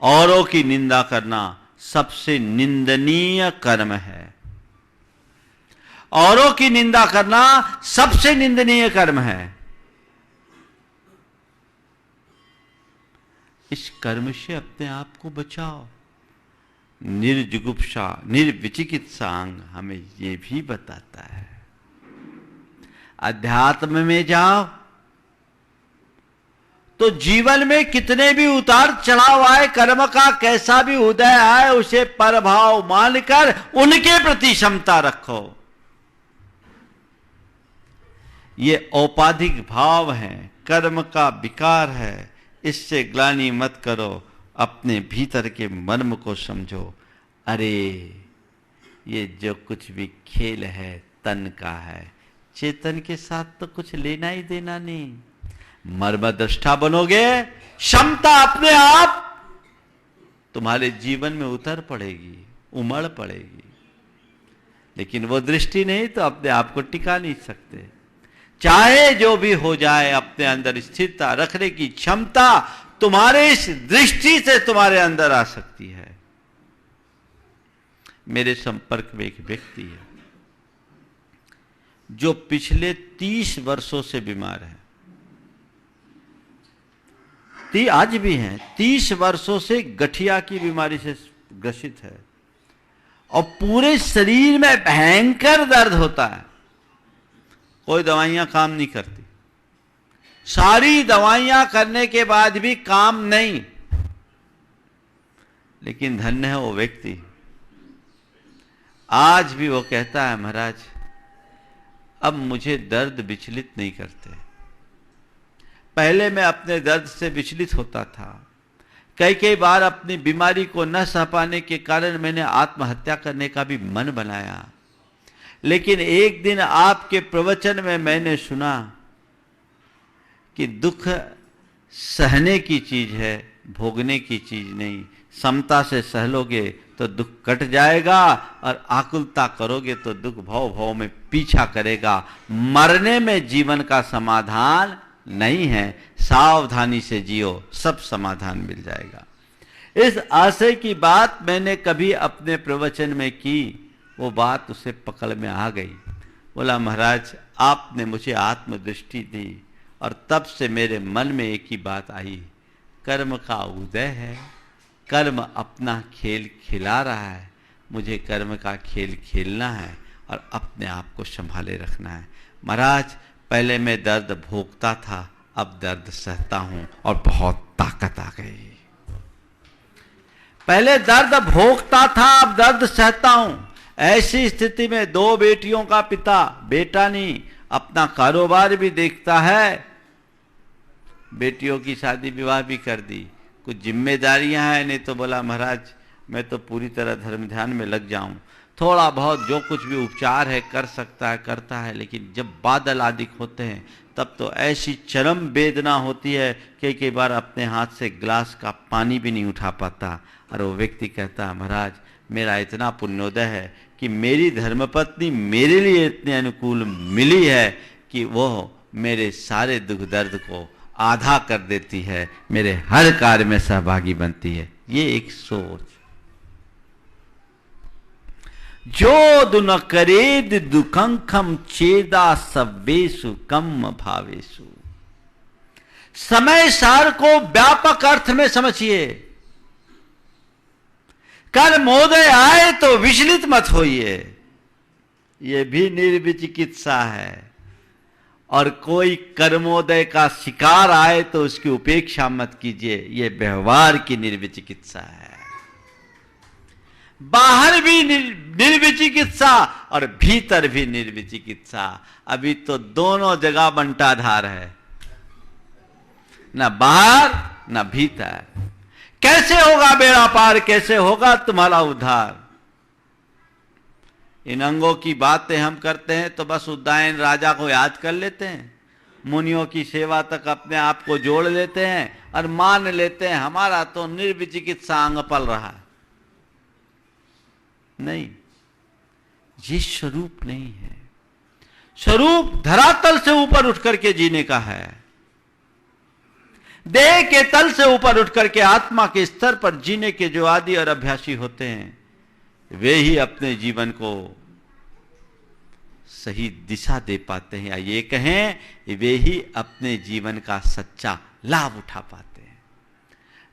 औरों की निंदा करना सबसे निंदनीय कर्म है। औरों की निंदा करना सबसे निंदनीय कर्म है। इस कर्म से अपने आप को बचाओ। निर्जुगुप्सा निर्विचिकित्सांग हमें ये भी बताता है। अध्यात्म में जाओ तो जीवन में कितने भी उतार चढ़ाव आए, कर्म का कैसा भी उदय आए, उसे परभाव मानकर उनके प्रति क्षमता रखो। ये औपाधिक भाव है, कर्म का विकार है। इससे ग्लानि मत करो। अपने भीतर के मर्म को समझो। अरे ये जो कुछ भी खेल है तन का है, चेतन के साथ तो कुछ लेना ही देना नहीं। मर्मदृष्टा बनोगे, क्षमता अपने आप तुम्हारे जीवन में उतर पड़ेगी, उमड़ पड़ेगी। लेकिन वो दृष्टि नहीं तो अपने आप को टिका नहीं सकते। चाहे जो भी हो जाए, अपने अंदर स्थिरता रखने की क्षमता तुम्हारे इस दृष्टि से तुम्हारे अंदर आ सकती है। मेरे संपर्क में एक व्यक्ति है, जो पिछले 30 वर्षों से बीमार है, आज भी हैं, 30 वर्षों से गठिया की बीमारी से ग्रसित है और पूरे शरीर में भयंकर दर्द होता है। कोई दवाइयां काम नहीं करती, सारी दवाइयां करने के बाद भी काम नहीं। लेकिन धन्य है वो व्यक्ति, आज भी वो कहता है महाराज अब मुझे दर्द विचलित नहीं करते। पहले मैं अपने दर्द से विचलित होता था, कई बार अपनी बीमारी को न सह पाने के कारण मैंने आत्महत्या करने का भी मन बनाया। लेकिन एक दिन आपके प्रवचन में मैंने सुना कि दुख सहने की चीज है, भोगने की चीज नहीं। समता से सह लोगे तो दुख कट जाएगा और आकुलता करोगे तो दुख भव भव में पीछा करेगा। मरने में जीवन का समाधान नहीं है, सावधानी से जियो, सब समाधान मिल जाएगा। इस आशय की बात मैंने कभी अपने प्रवचन में की, वो बात उसे पकड़ में आ गई। बोला महाराज आपने मुझे आत्मदृष्टि दी और तब से मेरे मन में एक ही बात आई, कर्म का उदय है, कर्म अपना खेल खिला रहा है, मुझे कर्म का खेल खेलना है और अपने आप को संभाले रखना है। महाराज पहले मैं दर्द भोगता था, अब दर्द सहता हूं और बहुत ताकत आ गई। पहले दर्द भोगता था, अब दर्द सहता हूं। ऐसी स्थिति में 2 बेटियों का पिता, बेटा नहीं, अपना कारोबार भी देखता है, बेटियों की शादी विवाह भी कर दी, कुछ जिम्मेदारियां हैं। नहीं तो बोला महाराज मैं तो पूरी तरह धर्म ध्यान में लग जाऊं, थोड़ा बहुत जो कुछ भी उपचार है कर सकता है करता है, लेकिन जब बादल आदि होते हैं तब तो ऐसी चरम वेदना होती है कि कई बार अपने हाथ से गिलास का पानी भी नहीं उठा पाता। और वो व्यक्ति कहता है महाराज मेरा इतना पुण्योदय है कि मेरी धर्मपत्नी मेरे लिए इतने अनुकूल मिली है कि वो मेरे सारे दुख दर्द को आधा कर देती है, मेरे हर कार्य में सहभागी बनती है। ये एक सोच। जो दुन करेद दुखंखम चेदा सवेशु कम भावेशु। समय सार को व्यापक अर्थ में समझिए। कर्मोदय आए तो विचलित मत होइए, यह भी निर्विचिकित्सा है। और कोई कर्मोदय का शिकार आए तो उसकी उपेक्षा मत कीजिए, यह व्यवहार की निर्विचिकित्सा है। बाहर भी निर्विचिकित्सा और भीतर भी निर्विचिकित्सा। अभी तो दोनों जगह बंटाधार है, ना बाहर ना भीतर। कैसे होगा बेड़ा पार, कैसे होगा तुम्हारा उद्धार? इन अंगों की बातें हम करते हैं तो बस उद्दायन राजा को याद कर लेते हैं, मुनियों की सेवा तक अपने आप को जोड़ लेते हैं और मान लेते हैं हमारा तो निर्विचिकित्सा अंग पल रहा है। नहीं, ये स्वरूप नहीं है। स्वरूप धरातल से ऊपर उठ करके जीने का है। देह के तल से ऊपर उठ करके आत्मा के स्तर पर जीने के जो आदि और अभ्यासी होते हैं, वे ही अपने जीवन को सही दिशा दे पाते हैं, या ये कहें वे ही अपने जीवन का सच्चा लाभ उठा पाते हैं।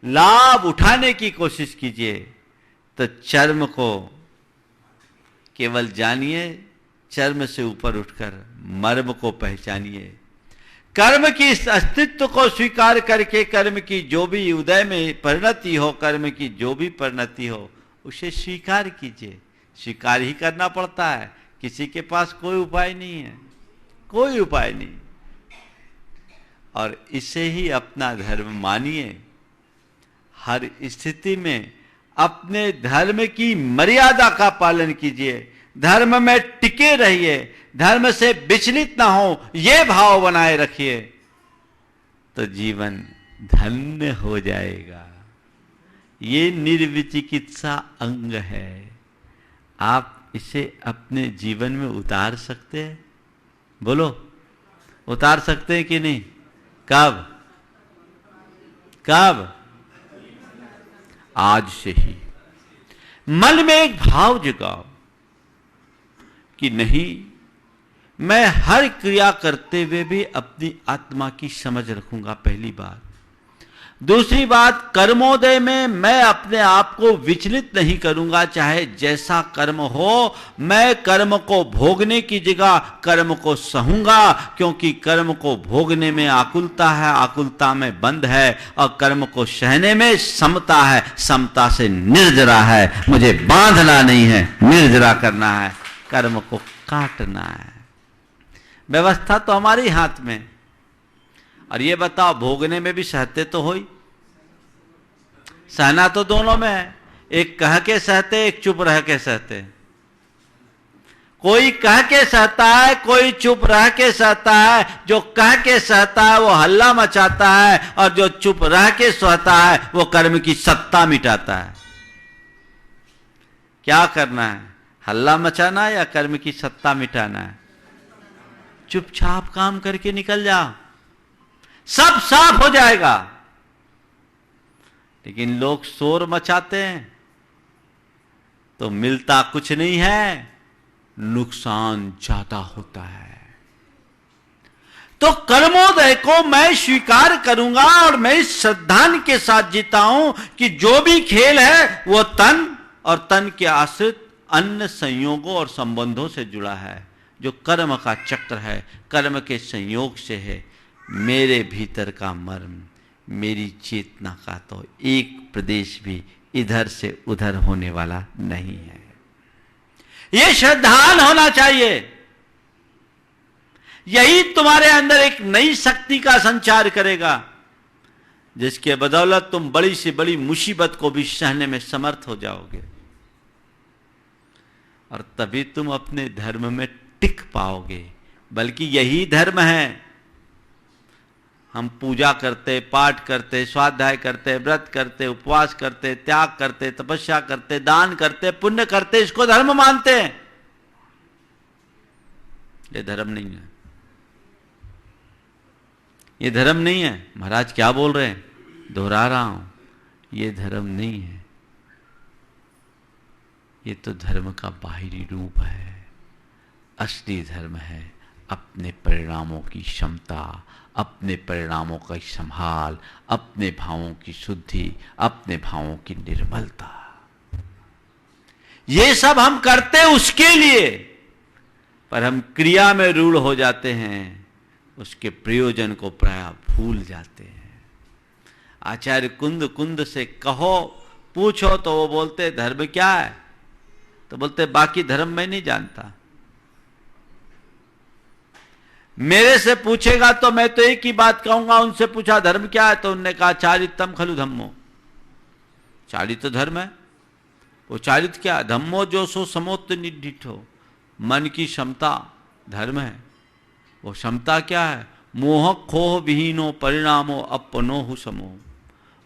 लाभ उठाने की कोशिश कीजिए तो चर्म को केवल जानिए, चर्म से ऊपर उठकर मर्म को पहचानिए। कर्म की इस अस्तित्व को स्वीकार करके कर्म की जो भी उदय में परिणति हो, कर्म की जो भी परिणति हो, उसे स्वीकार कीजिए। स्वीकार ही करना पड़ता है, किसी के पास कोई उपाय नहीं है, कोई उपाय नहीं। और इसे ही अपना धर्म मानिए। हर स्थिति में अपने धर्म की मर्यादा का पालन कीजिए, धर्म में टिके रहिए, धर्म से विचलित ना हो, ये भाव बनाए रखिए तो जीवन धन्य हो जाएगा। ये निर्विचिकित्सा अंग है। आप इसे अपने जीवन में उतार सकते हैं? बोलो, उतार सकते हैं कि नहीं? कब? कब? आज से ही। मन में एक भाव जगाओ कि नहीं, मैं हर क्रिया करते हुए भी अपनी आत्मा की समझ रखूंगा, पहली बात। दूसरी बात, कर्मोदय में मैं अपने आप को विचलित नहीं करूंगा, चाहे जैसा कर्म हो। मैं कर्म को भोगने की जगह कर्म को सहूंगा, क्योंकि कर्म को भोगने में आकुलता है, आकुलता में बंध है, और कर्म को सहने में समता है, समता से निर्जरा है। मुझे बांधना नहीं है, निर्जरा करना है, कर्म को काटना है। व्यवस्था तो हमारे हाथ में। और ये बताओ, भोगने में भी सहते तो हो ही, सहना तो दोनों में है। एक कह के सहते, एक चुप रह के सहते। कोई कह के सहता है, कोई चुप रह के सहता है। जो कह के सहता है वो हल्ला मचाता है, और जो चुप रह के सहता है वो कर्म की सत्ता मिटाता है। क्या करना है, हल्ला मचाना है या कर्म की सत्ता मिटाना है? चुपचाप काम करके निकल जाओ, सब साफ हो जाएगा। लेकिन लोग शोर मचाते हैं तो मिलता कुछ नहीं है, नुकसान ज्यादा होता है। तो कर्मोदय को मैं स्वीकार करूंगा, और मैं इस श्रद्धान के साथ जीता हूं कि जो भी खेल है वो तन और तन के आश्रित अन्य संयोगों और संबंधों से जुड़ा है। जो कर्म का चक्र है, कर्म के संयोग से है। मेरे भीतर का मर्म, मेरी चेतना का तो एक प्रदेश भी इधर से उधर होने वाला नहीं है। यह श्रद्धान होना चाहिए। यही तुम्हारे अंदर एक नई शक्ति का संचार करेगा, जिसके बदौलत तुम बड़ी से बड़ी मुसीबत को भी सहने में समर्थ हो जाओगे, और तभी तुम अपने धर्म में टिक पाओगे। बल्कि यही धर्म है। हम पूजा करते, पाठ करते, स्वाध्याय करते, व्रत करते, उपवास करते, त्याग करते, तपस्या करते, दान करते, पुण्य करते, इसको धर्म मानते हैं। ये धर्म नहीं है, ये धर्म नहीं है। महाराज क्या बोल रहे हैं, दोहरा रहा हूं, ये धर्म नहीं है। ये तो धर्म का बाहरी रूप है। असली धर्म है अपने परिणामों की क्षमता, अपने परिणामों का संभाल, अपने भावों की शुद्धि, अपने भावों की निर्मलता। ये सब हम करते उसके लिए, पर हम क्रिया में रूढ़ हो जाते हैं, उसके प्रयोजन को प्राय भूल जाते हैं। आचार्य कुंद से कहो, पूछो तो वो बोलते धर्म क्या है, तो बोलते बाकी धर्म मैं नहीं जानता। मेरे से पूछेगा तो मैं तो एक ही बात कहूंगा। उनसे पूछा धर्म क्या है, तो उन्होंने कहा चारितम खलु धम्मो। चारित तो धर्म है। वो चारित क्या, धम्मो जो सो समोत्त निडिठो, मन की क्षमता धर्म है। वो क्षमता क्या है, मोह खोह विहीनो परिणामो अपनो समो।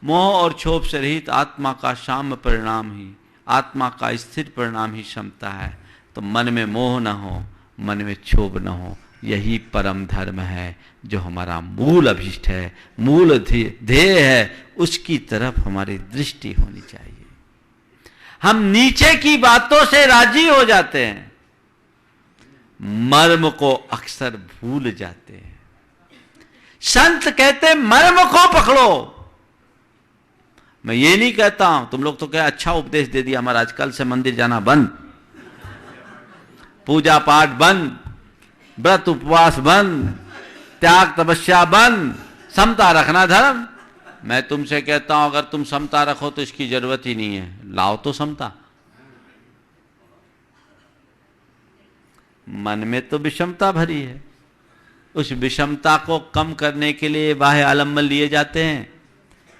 मोह और क्षोभ से रहित आत्मा का साम्य परिणाम ही, आत्मा का स्थिर परिणाम ही क्षमता है। तो मन में मोह न हो, मन में क्षोभ न हो, यही परम धर्म है। जो हमारा मूल अभिष्ट है, मूल ध्येय है, उसकी तरफ हमारी दृष्टि होनी चाहिए। हम नीचे की बातों से राजी हो जाते हैं, मर्म को अक्सर भूल जाते हैं। संत कहते मर्म को पकड़ो। मैं ये नहीं कहता हूं, तुम लोग तो क्या अच्छा उपदेश दे दिया महाराज, कल से मंदिर जाना बंद, पूजा पाठ बंद, व्रत उपवास बंद, त्याग तपस्या बंद, समता रखना धर्म। मैं तुमसे कहता हूं अगर तुम समता रखो तो इसकी जरूरत ही नहीं है, लाओ तो समता। मन में तो विषमता भरी है, उस विषमता को कम करने के लिए बाह्य आलम्बन लिए जाते हैं।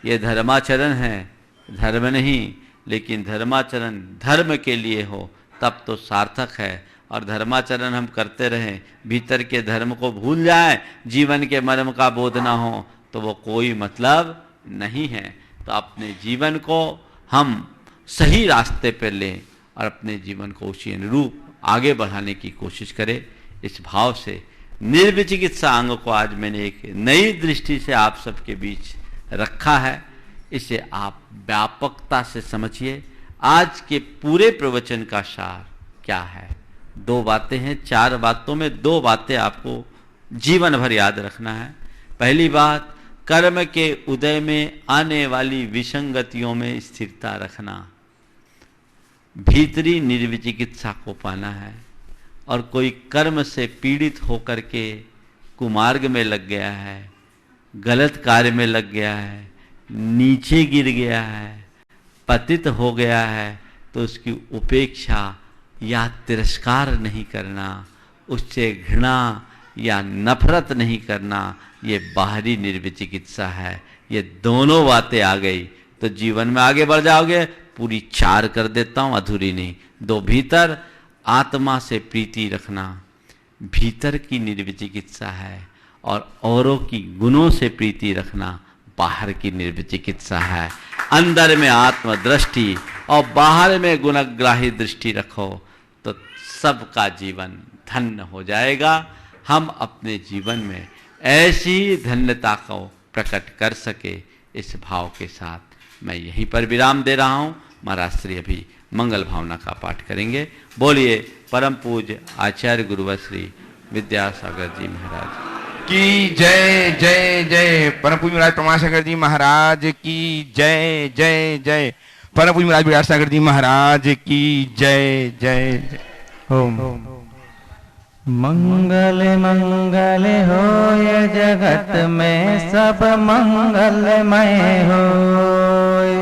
ये धर्माचरण है, धर्म नहीं। लेकिन धर्माचरण धर्म के लिए हो तब तो सार्थक है। और धर्माचरण हम करते रहें, भीतर के धर्म को भूल जाएं, जीवन के मर्म का बोध ना हो, तो वो कोई मतलब नहीं है। तो अपने जीवन को हम सही रास्ते पर लें और अपने जीवन को उसी अनुरूप आगे बढ़ाने की कोशिश करें। इस भाव से निर्विचिकित्सा अंग को आज मैंने एक नई दृष्टि से आप सबके बीच रखा है। इसे आप व्यापकता से समझिए। आज के पूरे प्रवचन का सार क्या है, 2 बातें हैं, 4 बातों में 2 बातें आपको जीवन भर याद रखना है। पहली बात, कर्म के उदय में आने वाली विसंगतियों में स्थिरता रखना, भीतरी निर्विचिकित्सा को पाना है। और कोई कर्म से पीड़ित होकर के कुमार्ग में लग गया है, गलत कार्य में लग गया है, नीचे गिर गया है, पतित हो गया है, तो उसकी उपेक्षा या तिरस्कार नहीं करना, उससे घृणा या नफरत नहीं करना, ये बाहरी निर्विचिकित्सा है। ये दोनों बातें आ गई तो जीवन में आगे बढ़ जाओगे। पूरी 4 कर देता हूं, अधूरी नहीं। 2 भीतर आत्मा से प्रीति रखना, भीतर की निर्विचिकित्सा है, और औरों की गुणों से प्रीति रखना बाहर की निर्विचिकित्सा है। अंदर में आत्मदृष्टि और बाहर में गुणग्राही दृष्टि रखो तो सबका जीवन धन्य हो जाएगा। हम अपने जीवन में ऐसी धन्यता को प्रकट कर सके, इस भाव के साथ मैं यहीं पर विराम दे रहा हूं। महाराज श्री अभी मंगल भावना का पाठ करेंगे। बोलिए परम पूज्य आचार्य गुरुवर श्री विद्यासागर जी महाराज की जय जय जय। परम पूज्य महाराज प्रमाणसागर जी महाराज की जय जय जय। परम पूज्य महाराज विराटसागर जी महाराज की जय जय जय। ओम मंगल मंगल होय जगत में सब मंगलमय होय।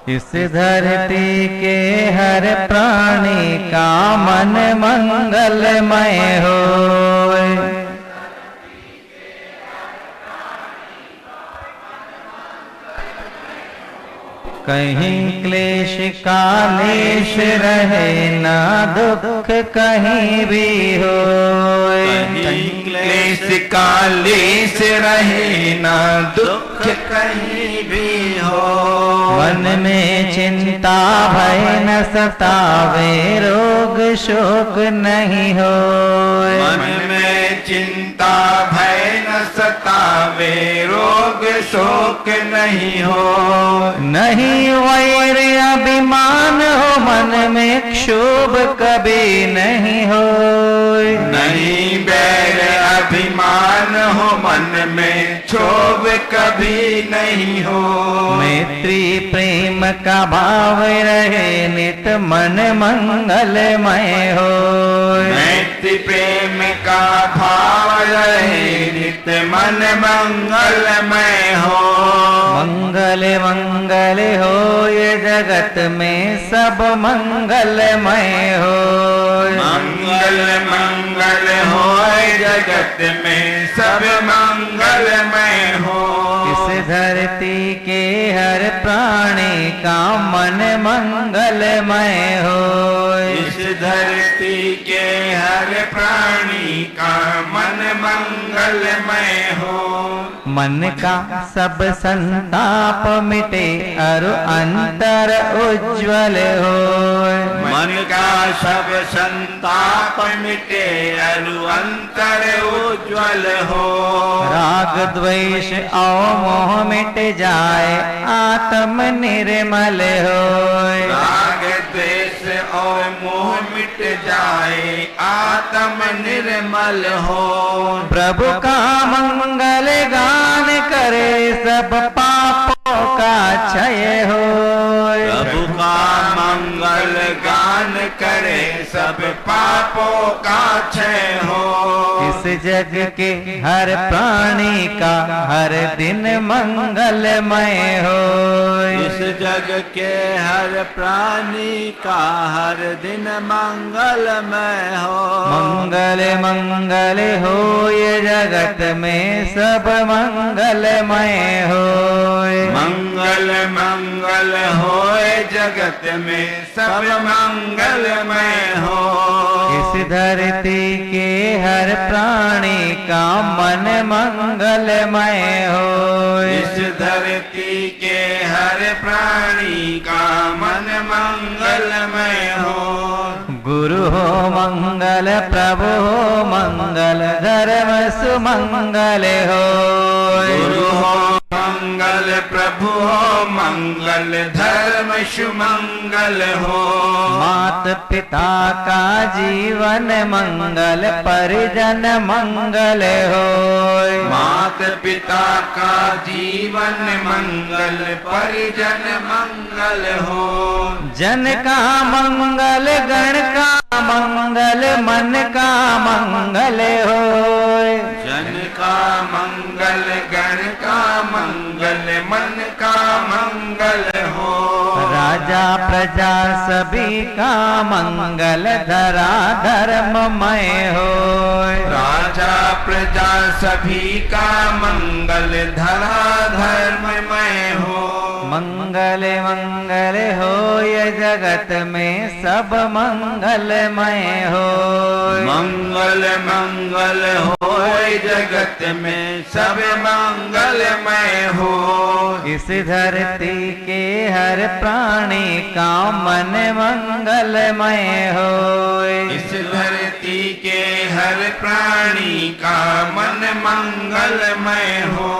इस धरती के हर प्राणी का मन मंगलमय होय। कहीं क्लेश कालेश रहे ना दुख कहीं भी होय। कहीं क्लेश कालेश रहे ना दुख कहीं भी हो। मन में चिंता भय न सतावे रोग शोक नहीं होय। मन में चिंता भय न सतावे रोग शोक नहीं हो। नहीं वैर अभिमान हो मन में क्षोभ कभी नहीं होय। नहीं बैर अभिमान हो मन में क्षोभ कभी नहीं हो। मैत्री प्रेम का भाव रहे नित मन मंगलमय होय। मैत्री प्रेम का भाव रहे नित मन मंगलमय हो। मंगल मंगल होय जगत में सब मंगलमय होय। मंगल मंगल होय जगत में सब मंगलमय हो। इस धरती के हर प्राणी का मन मंगलमय होय। इस धरती के हर प्राणी का मन मंगलमय हो। मन का सब संताप मिटे और अंतर उज्ज्वल होय। मन का सब संताप मिटे और अंतर उज्ज्वल हो। राग द्वेष और मोह मिट जाए आत्म निर्मल होय। राग द्वेष और मोह मिट जाए आत्म निर्मल हो। प्रभु का मंगल गान करे सब पापों का क्षय होय। प्रभु का मंगल गान करे सब पापों का क्षय हो। इस जग के हर प्राणी का हर दिन मंगलमय होय। इस जग के हर प्राणी का हर दिन मंगलमय हो। मंगल मंगल होय जगत में सब मंगलमय होय। मंगल मंगल होए जगत में सब मंगलमय हो। इस धरती के हर प्राणी का मन मंगलमय होय। इस धरती के हर प्राणी का मन मंगलमय हो। गुरु हो मंगल प्रभु हो मंगल धर्म सुमंगल होय। गुरु हो मंगल प्रभु हो मंगल, धर्म सुमंगल हो। मात पिता का जीवन मंगल, परिजन मंगल हो। मात पिता का जीवन मंगल, परिजन मंगल हो। जन का मंगल, गण का मंगल, मन का मंगल हो। जन का मंगल, गण का मंगल, मन का मंगल हो। राजा प्रजा सभी का मंगल, धरा धर्ममय हो। राजा प्रजा सभी का मंगल, धरा धर्ममय हो। मंगल मंगल हो ये जगत में सब मंगलमय हो। मंगल मंगल हो जगत में सब मंगलमय हो। इस धरती के हर प्राणी का मन मंगलमय हो। इस धरती के हर प्राणी का मन मंगलमय हो।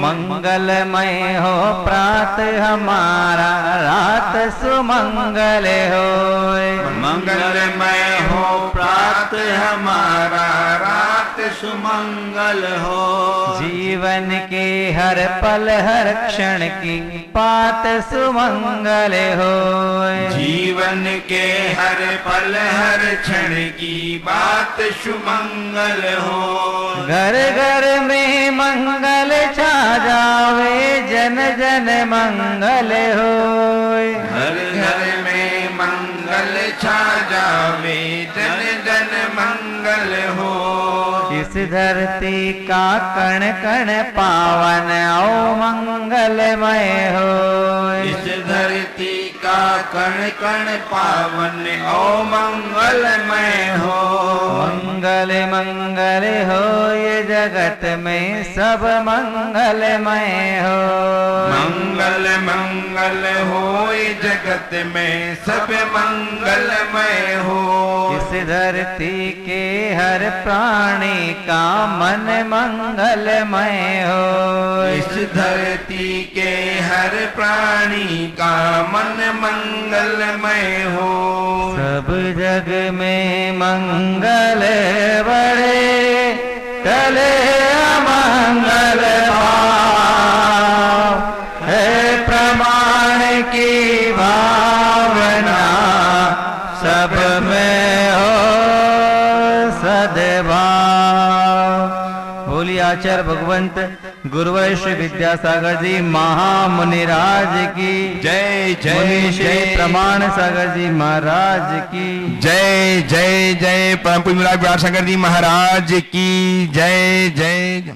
मंगलमय हो प्रात हमारा, रात सुमंगल हो। मंगलमय हो प्रात हमारा, रात सुमंगल हो। जीवन के हर पल हर क्षण की बात सुमंगल हो। जीवन के हर पल हर क्षण की बात सुमंगल हो। घर घर में मंगल छा जावे, जन जन मंगल हो। घर घर में मंगल छा जावे, जन जन मंगल हो। इस धरती का कण कण पावन ओ मंगलमय हो। इस धरती का कण कण पावन ओ मंगलमय हो। मंगल मंगल हो ये जगत में सब मंगलमय हो। मंगल मंगल हो ये जगत में सब मंगलमय हो। इस धरती के हर प्राणी का मन मंगलमय हो। इस धरती के हर प्राणी का मन मंगलमय हो। सब जग में मंगल बड़े, टले अमंगल भाव। है प्रमाण की भावना सब में हो सद्भाव। बोलिए आचार्य भगवंत गुरुवर श्री विद्यासागर जी महामुनिराज की जय जय मुनि श्री जय। प्रमाण सागर जी महाराज की जय जय जय। परम पूज्य विद्यासागर जी महाराज की जय जय।